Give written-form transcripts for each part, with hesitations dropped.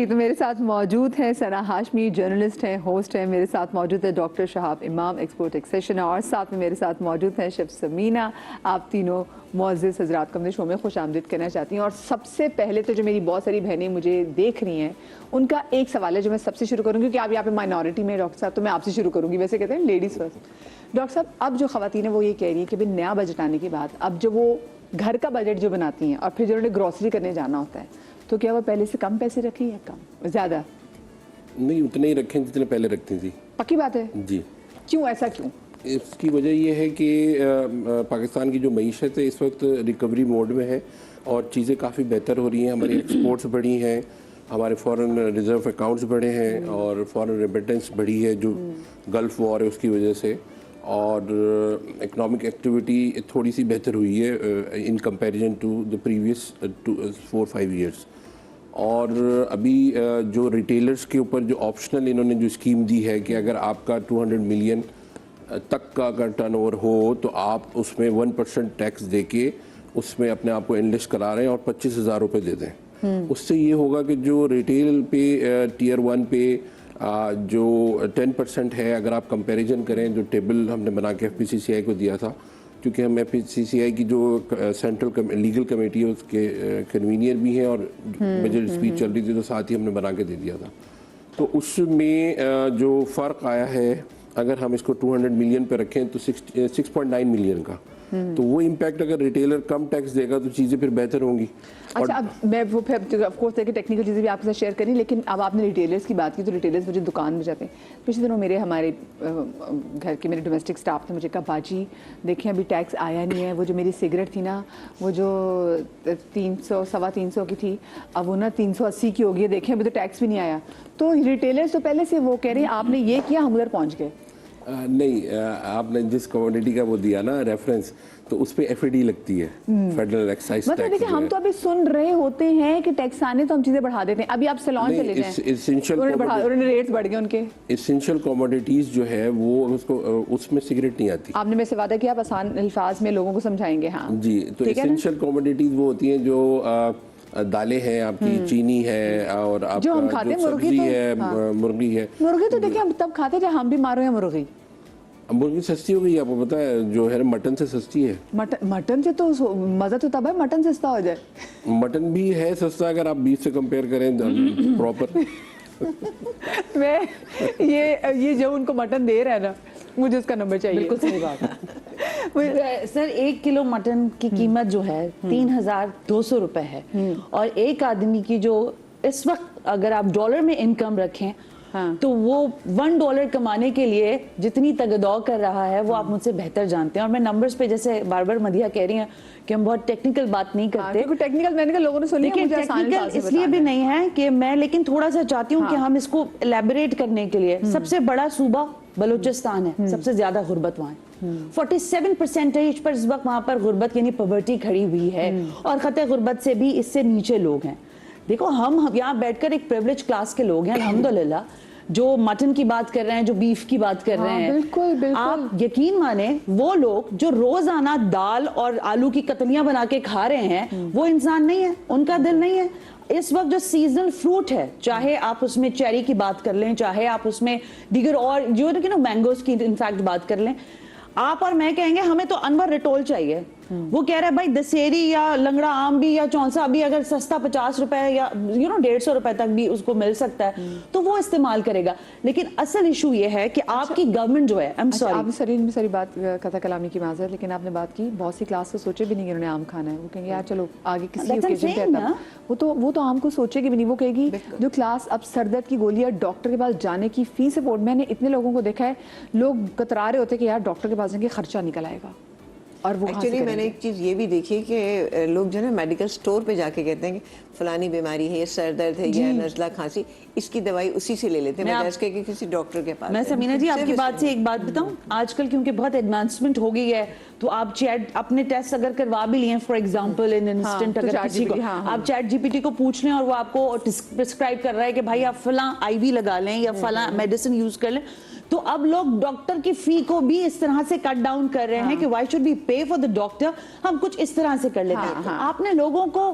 جی تو میرے ساتھ موجود ہیں ثنا ہاشمی، جرنلسٹ ہیں، ہوسٹ ہیں. میرے ساتھ موجود ہے ڈاکٹر شہاب امام، ایکسپورٹ ایکسیشن، اور ساتھ میں میرے ساتھ موجود ہیں شیف سمینہ. آپ تینوں معزز حضرات کو اپنے شو میں خوش آمدید کہنا چاہتی ہیں. اور سب سے پہلے تو جو میری بہت ساری بہنیں مجھے دیکھ رہی ہیں ان کا ایک سوال ہے جو میں سب سے شروع کروں گی، کیونکہ آپ یہاں پہ مائنورٹی میں ڈاکٹر صاحب، تو میں آپ سے شروع کروں گی. ویسے کہتے ہیں لیڈیز فرسٹ. ڈاکٹر صاحب اب جو خواتین ہیں وہ یہ کہہ رہی ہیں کہ نیا بجٹ آنے کے بعد اب جو وہ گھر کا بجٹ جو بناتی ہیں اور پھر جو انہیں گروسری کرنے جانا ہوتا ہے، تو کیا وہ پہلے سے کم پیسے رکھیں یا کم زیادہ؟ نہیں، اتنے ہی رکھیں جتنے پہلے رکھتی تھی. پکی بات ہے. جی. کیوں ایسا کیوں؟ اس کی وجہ یہ ہے کہ پاکستان کی جو معیشت ہے اس وقت ریکوری موڈ میں ہے اور چیزیں کافی بہتر ہو رہی ہیں. ہماری ایکسپورٹس بڑھی ہیں، ہمارے فورن ریزرو اکاؤنٹس بڑھے ہیں اور فورن ریمیٹنس بڑھی ہے جو گلف وار ہے اس کی وجہ سے، اور اکنامک ایکٹیویٹی تھوڑی سی بہتر ہوئی ہے in comparison to the previous 4-5 years. اور ابھی جو ریٹیلرز کے اوپر جو آپشنل انہوں نے جو اسکیم دی ہے کہ اگر آپ کا 200 ملین تک کا اگر ٹرن اوور ہو تو آپ اس میں 1% ٹیکس دے کے اس میں اپنے آپ کو انلسٹ کرا رہے ہیں اور 25,000 روپے دے دیں. اس سے یہ ہوگا کہ جو ریٹیل پہ ٹیئر 1 پہ جو 10% ہے، اگر آپ کمپیریزن کریں جو ٹیبل ہم نے بنا کے FPCCI کو دیا تھا، کیونکہ ہم FPCCI کی جو سینٹرل لیگل کمیٹی ہے اس کے کنوینئر بھی ہیں اور بجٹ اسپیچ چل رہی تھی تو ساتھ ہی ہم نے بنا کے دے دیا تھا. تو اس میں جو فرق آیا ہے اگر ہم اس کو 200 ملین پہ رکھیں تو 6.9 ملین کا، تو وہ امپیکٹ اگر ریٹیلر کم ٹیکس دے گا تو چیزیں پھر بہتر ہوں گی. اچھا، اب میں وہ پھر آف کورس دیکھیں ٹیکنیکل چیزیں بھی آپ کے ساتھ شیئر کریں، لیکن اب آپ نے ریٹیلرز کی بات کی تو ریٹیلرز مجھے دکان میں جاتے ہیں. پچھلے دنوں ہمارے گھر کے میرے ڈومیسٹک اسٹاف نے مجھے کہا باجی دیکھیں ابھی ٹیکس آیا نہیں ہے، وہ جو میری سگریٹ تھی نا وہ جو 300-325 کی تھی اب وہ نا 380 کی ہو گئی ہے، دیکھیں ابھی تو ٹیکس بھی نہیں آیا. تو ریٹیلرز تو پہلے سے وہ کہہ رہے ہیں آپ نے یہ کیا ہم ادھر پہنچ گئے. نہیں، آپ نے جس کموڈٹی کا وہ دیا نا ریفرنس تو اس پہ FAD لگتی ہے، فیڈرل ایکسائز ٹیکس. دیکھیں ہم تو ابھی سن رہے ہوتے ہیں کہ ٹیکس آنے تو ہم چیزیں بڑھا دیتے ہیں. ابھی آپ سیلون چلے جائیں انہوں نے ریٹس بڑھ گئے ان کے. اسینشل کوموڈیٹیز جو ہے وہ اس میں سگریٹ نہیں آتی. آپ نے میں سے وعدہ کیا آپ آسان الفاظ میں لوگوں کو سمجھائیں گے. ہاں جی. تو اسینشل کوموڈیٹیز وہ ہوتی ہیں جو دالیں ہیں آپ کی، چینی ہے، اور آپ جو ہم کھاتے ہیں سبزی ہے، مرغی ہے. مرغی تو دیکھیں ہم تب کھاتے جب ہم بھی مارو ہیں مرغی. مرغی سستی ہو گئی، آپ کو پتا ہے جو ہے مٹن سے سستی ہے. مٹن سے تو مزہ تو تب ہے مٹن سستا ہو جائے. مٹن بھی ہے سستا اگر آپ بیف سے کمپیئر کریں پراپر. میں یہ جو ان کو مٹن دے رہا ہے نا مجھے اس کا نمبر چاہیے. بالکل صحیح بات ہے سر. 1 کلو مٹن کی قیمت جو ہے 3,200 روپے ہے، اور ایک آدمی کی جو اس وقت اگر آپ ڈالر میں انکم رکھیں تو وہ $1 کمانے کے لیے جتنی تگدو کر رہا ہے وہ آپ مجھ سے بہتر جانتے ہیں. اور میں نمبرز پہ جیسے بار بار مدیحہ کہہ رہی ہیں کہ ہم بہت ٹیکنیکل بات نہیں کرتے. ٹیکنیکل میں نے کہا لوگوں نے سنی ہے، مجھے آسان ٹیکنیکل اس لیے بھی نہیں ہے کہ میں، لیکن تھوڑا سا چاہتی ہوں کہ ہم اس کو الیبوریٹ کرنے کے لیے. سب سے بڑا صوبہ بلوچستان ہے، سب سے زیادہ غربت وہاں ہے. 47% پر اس وقت وہاں پر غربت یعنی پاورٹی کھڑی ہوئی ہے، اور خطے غربت سے بھی اس سے نیچے لوگ ہیں. دیکھو ہم یہاں بیٹھ کر ایک پریولیج کلاس کے لوگ ہیں الحمدللہ، جو مٹن کی بات کر رہے ہیں، جو بیف کی بات کر رہے ہیں. بالکل آپ یقین مانیں وہ لوگ جو روزانہ دال اور آلو کی قطلیاں بنا کے کھا رہے ہیں وہ انسان نہیں ہے، ان کا دل نہیں ہے. اس وقت جو سیزنل فروٹ ہے، چاہے آپ اس میں چیری کی بات کر لیں، چاہے آپ اس میں دیگر اور جو مینگوز کی انفیکٹ بات کر لیں، آپ اور میں کہیں گے ہمیں تو انور رٹول چاہیے. وہ کہہ رہا ہے بھائی دسیری یا لنگڑا آم بھی یا چونسا بھی اگر سستا 50 روپے یا 150 روپے تک بھی اس کو مل سکتا ہے تو وہ استعمال کرے گا. لیکن اصل ایشو یہ ہے کہ آپ کی گورنمنٹ جو ہے، آپ نے ساری بات کتھا کلامی کی معذرت، لیکن آپ نے بات کی بہت سی کلاس تو سوچے بھی نہیں کہ انہوں نے آم کھانا ہے. وہ کہیں گے یار چلو آگے کسی اوکیزن پہ آتا ہے، وہ تو آم کو سوچے گی بھی نہیں. وہ کہے گی جو کلاس اب سر درد کی گولی ہے ڈاکٹر کے پاس جانے کی فیس افورڈ. میں نے اتنے لوگوں کو دیکھا ہے لوگ کترا رہے ہوتے کہ یار ڈاکٹر کے پاس جائیں گے خرچہ نکل آئے گا. اور وہ ایکچولی میں نے ایک چیز یہ بھی دیکھی کہ لوگ جو ہے نا میڈیکل سٹور پہ جا کے کہتے ہیں کہ فلانی بیماری ہے، یا سر درد ہے، یا نزلہ کھانسی، اس کی دوائی اسی سے لے لیتے ہیں بجائے اس کے کہ کسی ڈاکٹر کے پاس. میں سمینہ جی آپ کی بات سے ایک بات بتاؤں، آج کل کیونکہ بہت ایڈوانسمنٹ ہو گئی ہے تو آپ اپنے ٹیسٹ اگر کروا بھی لیے فار ایگزامپل ان انسٹنٹ، اگر کسی کو آپ چیٹ GPT کو پوچھ لیں اور وہ آپ کو پرسکرائب کر رہا ہے کہ بھائی آپ فلاں IV لگا لیں یا فلاں میڈیسن یوز کر لیں، تو اب لوگ ڈاکٹر کی فی کو بھی اس طرح سے کٹ ڈاؤن کر رہے ہیں کہ why should be pay for the doctor, ہم کچھ اس طرح سے کر لیتے ہیں. آپ نے لوگوں کو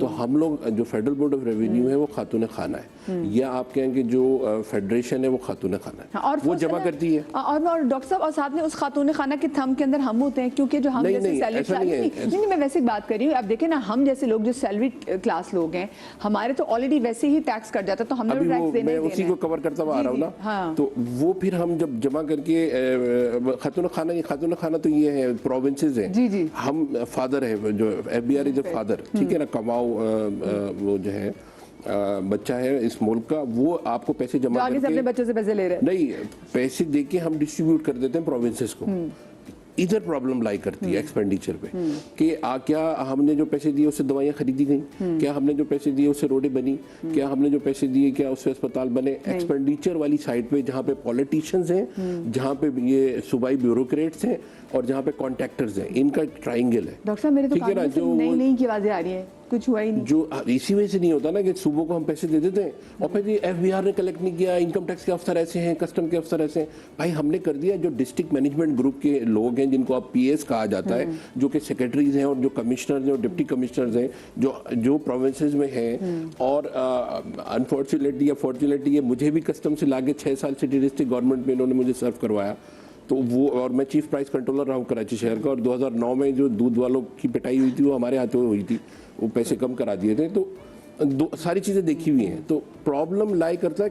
تو ہم لوگ جو فیڈرل بورڈ آف ریونیو ہے وہ خاتون خانہ ہے، یا آپ کہیں کہ جو فیڈریشن ہے وہ خاتون خانہ ہے، وہ جمع کرتی ہے۔ اور ڈاکٹر صاحب اور ساتھ میں اس خاتون خانہ کے تھم کے اندر ہم ہوتے ہیں، کیونکہ جو ہم جیسے سیلری، میں ویسے بات کر رہی ہوں، اب دیکھیں نا ہم جیسے لوگ جو سیلری کلاس لوگ ہیں ہمارے تو آلریڈی ویسے ہی ٹیکس کٹ جاتا، تو ہم نے ٹیکس دینا، میں اسی کو کور کرتا ہوا آ رہا ہوں نا، تو وہ پھر ہم جب جمع کر کے خاتون خانہ تو یہ ہے پروونسز ہیں، ہم فادر ہے جو F B R is a father, ٹھیک ہے نا، کماؤ وہ جو ہے بچہ ہے اس ملک کا، وہ آپ کو پیسے جمع کر کے اپنے بچوں سے پیسے لے رہے ہیں، نہیں پیسے دے کے ہم ڈسٹریبیوٹ کر دیتے ہیں پروونسز کو۔ ادھر پرابلم لائی کرتی ہے ایکسپینڈیچر پہ کہ کیا ہم نے جو پیسے دیے اس سے دوائیاں خریدی گئیں، کیا ہم نے جو پیسے دیے اس سے روڈیں بنی، کیا ہم نے جو پیسے دیے کیا اس سے اسپتال بنے۔ ایکسپینڈیچر والی سائڈ پہ جہاں پہ پولیٹیشنز ہیں، جہاں پہ یہ صوبائی بیوروکریٹس ہیں اور جہاں پہ کانٹریکٹرز ہیں، ان کا ٹرائنگل ہے۔ ڈاکٹر صاحب میرے تو کان سے نئی کی آوازیں آ رہی ہیں، کچھ ہوا ہی نہیں۔ جو اسی وجہ سے نہیں ہوتا نا کہ صوبوں کو ہم پیسے دے دیتے ہیں اور پھر ایف بی آر نے کلیکٹ نہیں کیا، انکم ٹیکس کے افسر ایسے ہیں، کسٹم کے افسر ایسے ہیں، بھائی ہم نے کر دیا۔ جو ڈسٹرکٹ مینجمنٹ گروپ کے لوگ ہیں جن کو اب پی ایس کہا جاتا ہے، جو کہ سیکرٹریز ہیں اور جو کمشنرز ہیں اور ڈپٹی کمشنرز ہیں جو پروونسز میں ہیں، اور انفارچونیٹلی یا فارچونیٹلی یہ مجھے بھی کسٹم سے لاگے 6 سال سٹی ڈسٹرکٹ گورنمنٹ میں انہوں نے مجھے سرو کروایا، تو وہ، اور میں چیف پرائس کنٹرولر رہا ہوں کراچی شہر کا، اور 2009 میں جو دودھ والوں کی پٹائی ہوئی تھی وہ ہمارے ہاتھوں ہوئی تھی، وہ پیسے کم کرا دیے تھے، تو ساری چیزیں دیکھی ہوئی ہیں۔ تو پرابلم لائی کرتا ہے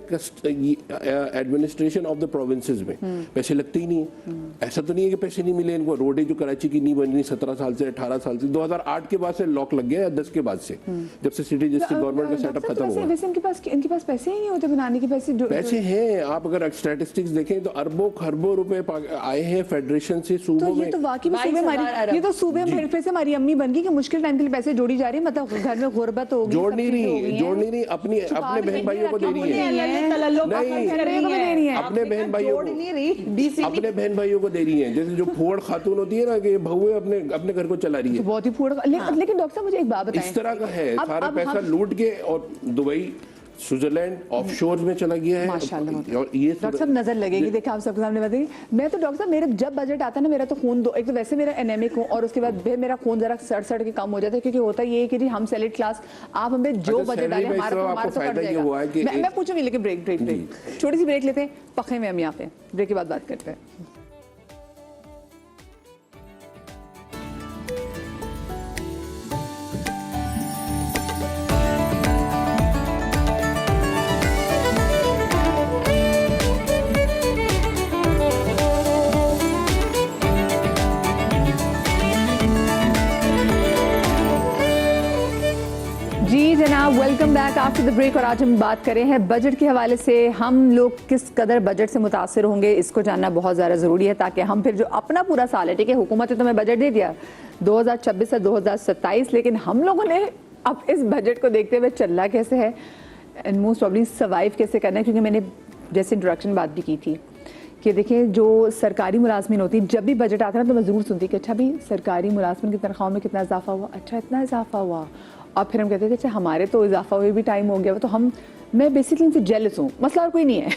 ایڈمنسٹریشن آف دا پروونسز میں، پیسے لگتے ہی نہیں ہیں۔ ایسا تو نہیں ہے کہ پیسے نہیں ملے ان کو، روڈیں جو کراچی کی نہیں بن رہی 17 سال سے 18 سال سے، 2008 کے بعد سے لاک لگ گیا، یا 10 کے بعد سے جب سے سٹی ڈسٹرکٹ گورنمنٹ کا سیٹ اپ ختم ہوا۔ ویسے ان کے پاس پیسے ہی نہیں ہوتے بنانے کے، پیسے ہیں، آپ اگر اسٹیٹسٹکس دیکھیں تو اربوں خربوں روپے آئے ہیں فیڈریشن سے صوبوں میں۔ یہ تو واقعی یہ تو صوبے پھر سے ہماری امی بن گئی کہ مشکل ٹائم کے لیے پیسے جوڑی جا رہی ہے، مطلب گھر میں غربت ہوگی، جوڑ نہیں رہی، اپنے بہن بھائیوں کو دے رہی ہے، اپنے بہن بھائیوں کو دے رہی ہیں، جیسے جو پھوڑ خاتون ہوتی ہے نا کہ بہویں اپنے گھر کو چلا رہی ہے، بہت ہی پھوڑ۔ لیکن ڈاکٹر صاحب مجھے ایک بات بتائیں، اس طرح کا ہے، سارا پیسہ لوٹ کے اور دبئی سوئٹزرلینڈ آف شور میں چلا گیا ہے۔ اور یہ ڈاکٹر صاحب نظر لگے گی، دیکھیں آپ سب کے سامنے بتائیے، میں تو ڈاکٹر صاحب میرا جب بجٹ آتا ہے نا، میرا تو خون ایک تو ویسے میرا انیمک ہوں، اور اس کے بعد پھر میرا خون ذرا سڑ کے کم ہو جاتا ہے، کیونکہ ہوتا یہ ہے کہ جی ہم سیلڈ کلاس، آپ ہمیں جو بجٹ ڈالیں ہمارا تو کٹ جائے گا۔ میں پوچھوں گی، لیکن بریک چھوٹی سی بریک لیتے ہیں، پخے میں ہم یہاں پہ بریک کے بعد بات کرتے ہیں۔ جی جناب، welcome back after the break, اور آج ہم بات کریں ہیں بجٹ کے حوالے سے۔ ہم لوگ کس قدر بجٹ سے متاثر ہوں گے اس کو جاننا بہت زیادہ ضروری ہے، تاکہ ہم پھر جو اپنا پورا سال ہے، ٹھیک ہے حکومت نے تو ہمیں بجٹ دے دیا 2026 سے 2027، لیکن ہم لوگوں نے اب اس بجٹ کو دیکھتے ہوئے چلنا کیسے ہے، اینڈ موسٹ پرابلی سروائیو کیسے کرنا ہے، کیونکہ میں نے جیسے انٹروڈکشن بات بھی کی تھی کہ دیکھیں جو سرکاری ملازمین ہوتی جب بھی بجٹ آتا ہے نا تو میں ضرور سنتی کہ اچھا بھی سرکاری ملازمین کی تنخواہوں میں کتنا اضافہ ہوا، اچھا اتنا اضافہ ہوا، اور پھر ہم کہتے ہیں کہ اچھا ہمارے تو اضافہ ہوئے بھی ٹائم ہو گیا، تو میں بیسکلی ان سے جیلس ہوں، مسئلہ اور کوئی نہیں ہے۔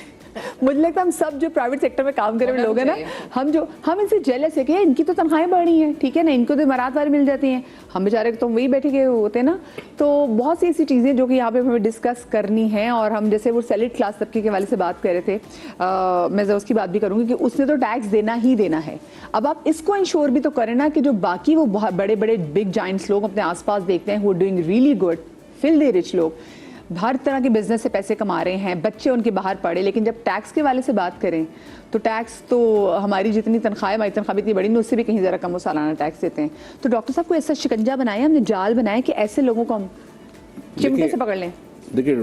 مجھے لگتا ہے ہم سب جو پرائیویٹ سیکٹر میں کام کرے ہوئے لوگ ہیں نا، ہم ان سے جیلس ہے کہ ان کی تو تنخواہیں بڑھ رہی ہیں، ٹھیک ہے نا، ان کو تو امارات والے مل جاتی ہیں، ہم بیچارے تو وہی بیٹھے گئے ہوتے ہیں نا۔ تو بہت سی ایسی چیزیں جو کہ یہاں پہ ہمیں ڈسکس کرنی ہیں، اور ہم جیسے وہ سیلڈ کلاس طبقے کے حوالے سے بات کر رہے تھے، میں اس کی بات بھی کروں گی کہ اس نے تو ٹیکس دینا ہی دینا ہے۔ اب آپ اس کو انشور بھی تو کریں نا کہ جو باقی وہ بہت بڑے بڑے بگ جائنٹس لوگ اپنے آس پاس دیکھتے ہیں، وہ ڈوئنگ ریئلی گڈ، فل دی رچ لوگ ہر طرح کے بزنس سے پیسے کما رہے ہیں، بچے ان کے باہر پڑھے، لیکن جب ٹیکس کے والے سے بات کریں تو ٹیکس تو ہماری جتنی تنخواہ، ہماری تنخواہ اتنی بڑی نہیں، اس سے بھی کہیں ذرا کم وہ سالانہ ٹیکس دیتے ہیں۔ تو ڈاکٹر صاحب کو ایسا شکنجا بنایا، ہم نے جال بنایا کہ ایسے لوگوں کو ہم چمٹے سے پکڑ لیں۔ دیکھیں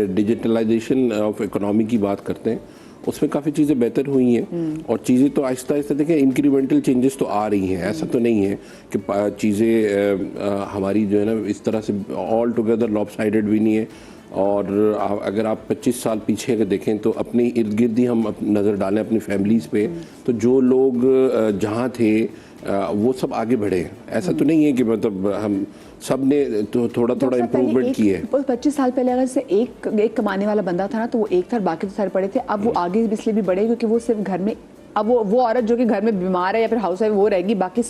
ڈیجیٹلائزیشن آف اکنامی کی بات کرتے ہیں، اس میں کافی چیزیں بہتر ہوئی ہیں، اور چیزیں تو آہستہ آہستہ دیکھیں انکریمنٹل چینجز تو آ رہی ہیں، ایسا تو نہیں ہے کہ چیزیں ہماری جو ہے نا اس طرح سے آل ٹوگیدر لاپ سائڈڈ بھی نہیں ہے۔ اور اگر آپ 25 سال پیچھے اگر دیکھیں تو اپنے ارد گرد ہی ہم نظر ڈالیں اپنی فیملیز پہ، تو جو لوگ جہاں تھے وہ سب آگے بڑھے ہیں، ایسا تو نہیں ہے کہ مطلب ہم سب نے تو تھوڑا امپروومنٹ کی ہے۔ 25 سال پہلے اگر سے ایک کمانے والا بندہ تھا نا تو وہ ایک تھا، باقی تو سارے پڑے تھے، اب وہ آگے اس لیے بھی بڑھے کیونکہ وہ صرف گھر میں، اب وہ عورت جو کہ گھر میں بیمار ہے یا پھر ہاؤس وائف وہ رہے گی، باقی